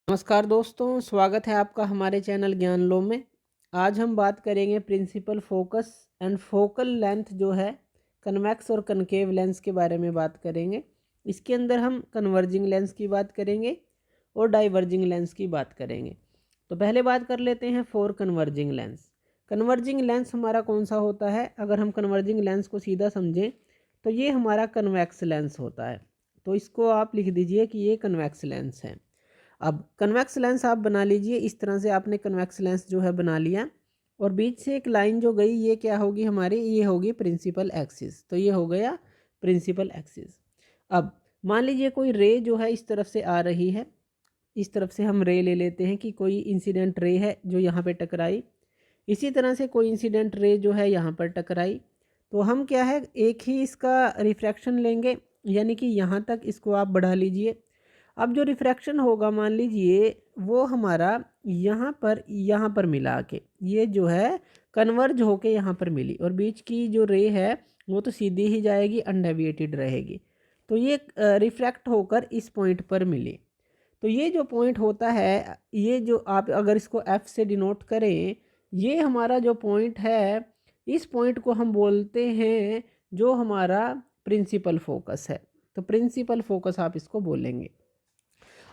नमस्कार दोस्तों, स्वागत है आपका हमारे चैनल ज्ञान लो में। आज हम बात करेंगे principal focus and focal length जो है कन्वेक्स और कनकेव लेंस के बारे में बात करेंगे। इसके अंदर हम कन्वर्जिंग लेंस की बात करेंगे और डाइवर्जिंग लेंस की बात करेंगे। तो पहले बात कर लेते हैं for converging lens. Converging lens हमारा कौन सा होता है? अगर हम कन्वर्जिंग लेंस को सीधा समझें तो ये हमारा कन्वेक्स लेंस होता है। तो इसको आप लिख दीजिए कि ये कन्वेक्स लेंस है। अब कन्वेक्स लेंस आप बना लीजिए। इस तरह से आपने कन्वेक्स लेंस जो है बना लिया और बीच से एक लाइन जो गई ये क्या होगी हमारी? ये होगी प्रिंसिपल एक्सिस। तो ये हो गया प्रिंसिपल एक्सिस। अब मान लीजिए कोई रे जो है इस तरफ से आ रही है, इस तरफ से हम रे ले लेते हैं कि कोई इंसिडेंट रे है जो यहाँ पे टकराई। इसी तरह से कोई इंसिडेंट रे जो है यहाँ पर टकराई। तो हम क्या है, एक ही इसका रिफ्रैक्शन लेंगे, यानी कि यहाँ तक इसको आप बढ़ा लीजिए। अब जो रिफ्रैक्शन होगा मान लीजिए वो हमारा यहाँ पर मिला के ये जो है कन्वर्ज होके यहाँ पर मिली और बीच की जो रे है वो तो सीधी ही जाएगी, अनडेविएटेड रहेगी। तो ये रिफ्रैक्ट होकर इस पॉइंट पर मिली। तो ये जो पॉइंट होता है, ये जो आप अगर इसको एफ से डिनोट करें, ये हमारा जो पॉइंट है, इस पॉइंट को हम बोलते हैं जो हमारा प्रिंसिपल फोकस है। तो प्रिंसिपल फोकस आप इसको बोलेंगे।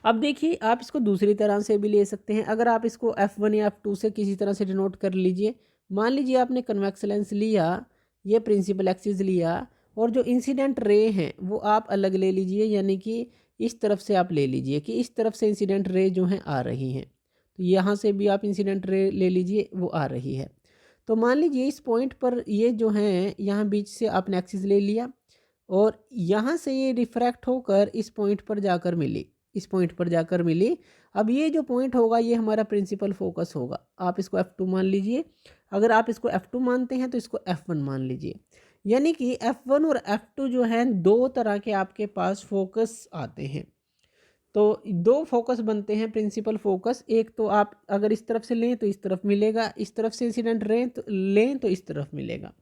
अब देखिए आप इसको दूसरी तरह से भी ले सकते हैं। अगर आप इसको F1 या F2 से किसी तरह से डिनोट कर लीजिए। मान लीजिए आपने कन्वेक्स लेंस लिया, ये प्रिंसिपल एक्सिस लिया और जो इंसिडेंट रे हैं वो आप अलग ले लीजिए, यानी कि इस तरफ से आप ले लीजिए कि इस तरफ से इंसिडेंट रे जो हैं आ रही हैं। तो यहाँ से भी आप इंसिडेंट रे ले लीजिए, वो आ रही है। तो मान लीजिए इस पॉइंट पर ये जो हैं, यहाँ बीच से आपने एक्सिस ले लिया और यहाँ से ये रिफ्रैक्ट होकर इस पॉइंट पर जाकर मिली, इस पॉइंट पर जाकर मिली। अब ये जो पॉइंट होगा ये हमारा प्रिंसिपल फोकस होगा। आप इसको F2 मान लीजिए। अगर आप इसको F2 मानते हैं तो इसको F1 मान लीजिए। यानी कि F1 और F2 जो है दो तरह के आपके पास फोकस आते हैं। तो दो फोकस बनते हैं प्रिंसिपल फोकस। एक तो आप अगर इस तरफ से लें तो इस तरफ मिलेगा, इस तरफ से इंसिडेंट लें तो इस तरफ मिलेगा।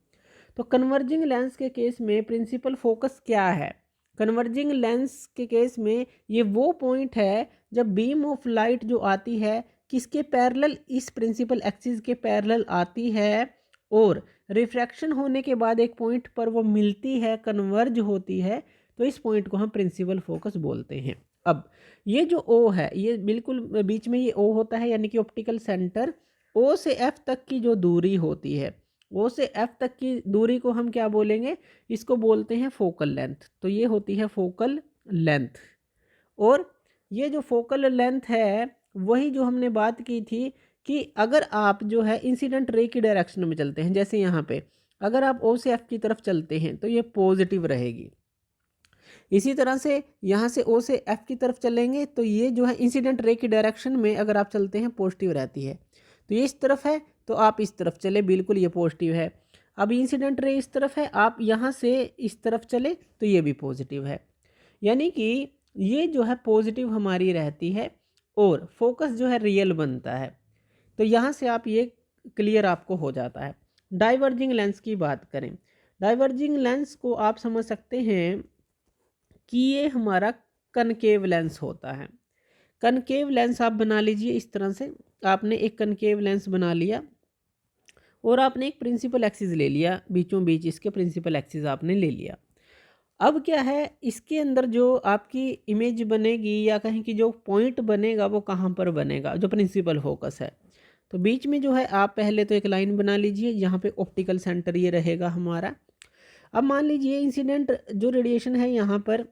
तो कन्वर्जिंग लेंस के केस में प्रिंसिपल फोकस क्या है? कन्वर्जिंग लेंस के केस में ये वो पॉइंट है जब बीम ऑफ लाइट जो आती है किसके पैरेलल? इस प्रिंसिपल एक्सिस के पैरेलल आती है और रिफ्रैक्शन होने के बाद एक पॉइंट पर वो मिलती है, कन्वर्ज होती है। तो इस पॉइंट को हम प्रिंसिपल फोकस बोलते हैं। अब ये जो O है, ये बिल्कुल बीच में ये O होता है, यानी कि ऑप्टिकल सेंटर। O से F तक की जो दूरी होती है, O से F तक की दूरी को हम क्या बोलेंगे? इसको बोलते हैं फोकल लेंथ। तो ये होती है फोकल लेंथ। और ये जो फोकल लेंथ है वही जो हमने बात की थी कि अगर आप जो है इंसिडेंट रे की डायरेक्शन में चलते हैं, जैसे यहाँ पे अगर आप O से F की तरफ चलते हैं तो ये पॉजिटिव रहेगी। इसी तरह से यहाँ से O से F की तरफ चलेंगे तो ये जो है इंसिडेंट रे की डायरेक्शन में अगर आप चलते हैं पॉजिटिव रहती है। तो ये इस तरफ है तो आप इस तरफ चले, बिल्कुल ये पॉजिटिव है। अब इंसिडेंट रे इस तरफ है, आप यहाँ से इस तरफ चले तो ये भी पॉजिटिव है। यानी कि ये जो है पॉजिटिव हमारी रहती है और फोकस जो है रियल बनता है। तो यहाँ से आप ये क्लियर आपको हो जाता है। डाइवर्जिंग लेंस की बात करें, डाइवर्जिंग लेंस को आप समझ सकते हैं कि ये हमारा कनकेव लेंस होता है। कनकेव लेंस आप बना लीजिए। इस तरह से आपने एक कनकेव लेंस बना लिया और आपने एक प्रिंसिपल एक्सिस ले लिया, बीचों बीच इसके प्रिंसिपल एक्सिस आपने ले लिया। अब क्या है, इसके अंदर जो आपकी इमेज बनेगी या कहीं की जो पॉइंट बनेगा वो कहाँ पर बनेगा? जो प्रिंसिपल फोकस है। तो बीच में जो है आप पहले तो एक लाइन बना लीजिए, यहाँ पे ऑप्टिकल सेंटर ये रहेगा हमारा। अब मान लीजिए इंसिडेंट जो रेडिएशन है यहाँ पर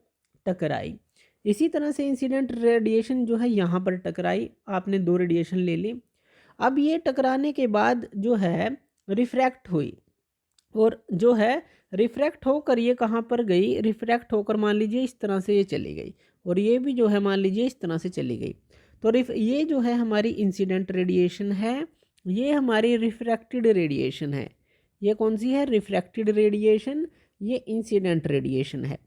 टकराई, इसी तरह से इंसिडेंट रेडिएशन जो है यहाँ पर टकराई, आपने दो रेडिएशन ले ली। अब ये टकराने के बाद जो है रिफ्रैक्ट हुई और जो है रिफ्रैक्ट होकर ये कहाँ पर गई? रिफ्रैक्ट होकर मान लीजिए इस तरह से ये चली गई और ये भी जो है मान लीजिए इस तरह से चली गई। तो ये जो है हमारी इंसिडेंट रेडिएशन है, ये हमारी रिफ्रैक्टेड रेडिएशन है। ये कौन सी है? रिफ्रैक्टेड रेडिएशन, ये इंसिडेंट रेडिएशन है।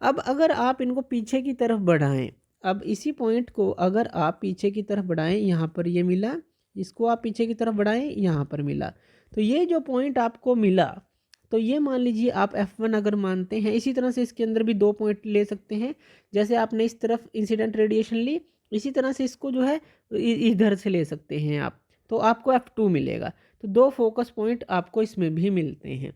अब अगर आप इनको पीछे की तरफ बढ़ाएं, अब इसी पॉइंट को अगर आप पीछे की तरफ बढ़ाएं, यहाँ पर ये मिला, इसको आप पीछे की तरफ बढ़ाएं, यहाँ पर मिला। तो ये जो पॉइंट आपको मिला, तो ये मान लीजिए आप F1 अगर मानते हैं। इसी तरह से इसके अंदर भी दो पॉइंट ले सकते हैं। जैसे आपने इस तरफ इंसिडेंट रेडिएशन ली, इसी तरह से इसको जो है इधर से ले सकते हैं आप, तो आपको F2 मिलेगा। तो 2 फोकस पॉइंट आपको इसमें भी मिलते हैं।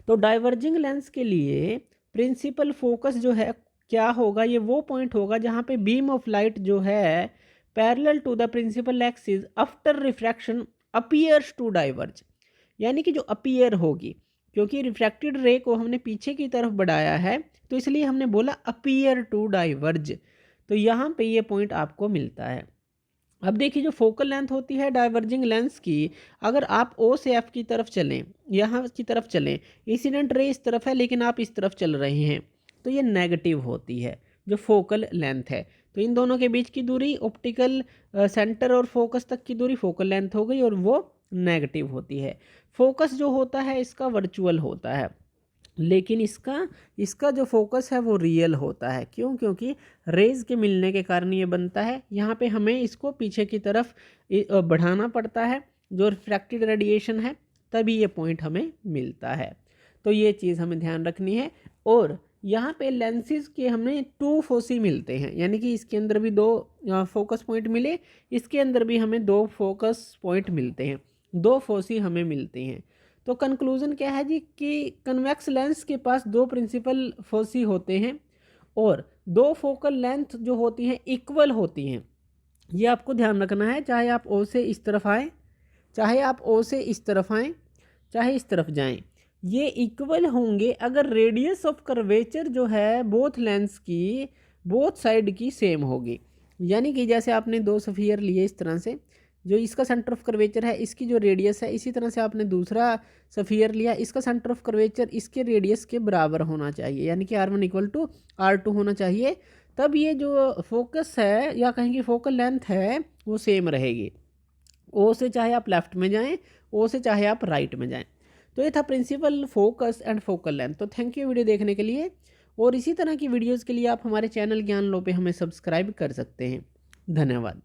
तो डाइवर्जिंग लेंस के लिए प्रिंसिपल फोकस जो है क्या होगा, ये वो पॉइंट होगा जहाँ पे बीम ऑफ लाइट जो है parallel to the principal axis after refraction appears to diverge, यानी कि जो अपीयर होगी, क्योंकि रिफ्रैक्टेड रे को हमने पीछे की तरफ बढ़ाया है तो इसलिए हमने बोला अपीयर टू डाइवर्ज। तो यहाँ पे ये पॉइंट आपको मिलता है। अब देखिए जो फोकल लेंथ होती है डाइवर्जिंग लेंस की, अगर आप O से F की तरफ चलें, यहाँ की तरफ चलें, इंसिडेंट रे इस तरफ है लेकिन आप इस तरफ चल रहे हैं, तो ये नेगेटिव होती है जो फोकल लेंथ है। तो इन दोनों के बीच की दूरी ऑप्टिकल सेंटर और फोकस तक की दूरी फोकल लेंथ हो गई और वो नेगेटिव होती है। फोकस जो होता है इसका वर्चुअल होता है, लेकिन इसका जो फोकस है वो रियल होता है। क्यों? क्योंकि रेज के मिलने के कारण ये बनता है। यहाँ पे हमें इसको पीछे की तरफ बढ़ाना पड़ता है जो रिफ्रैक्टेड रेडिएशन है, तभी ये पॉइंट हमें मिलता है। तो ये चीज़ हमें ध्यान रखनी है। और यहाँ पे लेंसेज के हमें 2 फोसी मिलते हैं, यानी कि इसके अंदर भी 2 फोकस पॉइंट मिले, इसके अंदर भी हमें 2 फोकस पॉइंट मिलते हैं, 2 फोसी हमें मिलते हैं। तो कंक्लूजन क्या है जी कि कन्वेक्स लेंस के पास 2 प्रिंसिपल फोसी होते हैं और 2 फोकल लेंथ जो होती हैं इक्वल होती हैं। ये आपको ध्यान रखना है, चाहे आप O से इस तरफ आएँ, चाहे आप O से इस तरफ आएँ, चाहे इस तरफ जाएं, ये इक्वल होंगे अगर रेडियस ऑफ कर्वेचर जो है बोथ लेंस की बोथ साइड की सेम होगी। यानी कि जैसे आपने 2 स्फीयर लिए इस तरह से, जो इसका सेंटर ऑफ कर्वेचर है इसकी जो रेडियस है, इसी तरह से आपने दूसरा स्फीयर लिया, इसका सेंटर ऑफ कर्वेचर इसके रेडियस के बराबर होना चाहिए, यानी कि R1 इक्वल टू R2 होना चाहिए। तब ये जो फोकस है या कहेंगे फोकल लेंथ है वो सेम रहेगी। O से चाहे आप लेफ्ट में जाएं, O से चाहे आप राइट में जाएं। तो ये था principal focus and focal length. तो थैंक यू वीडियो देखने के लिए, और इसी तरह की वीडियोस के लिए आप हमारे चैनल ज्ञान लो पे हमें सब्सक्राइब कर सकते हैं। धन्यवाद।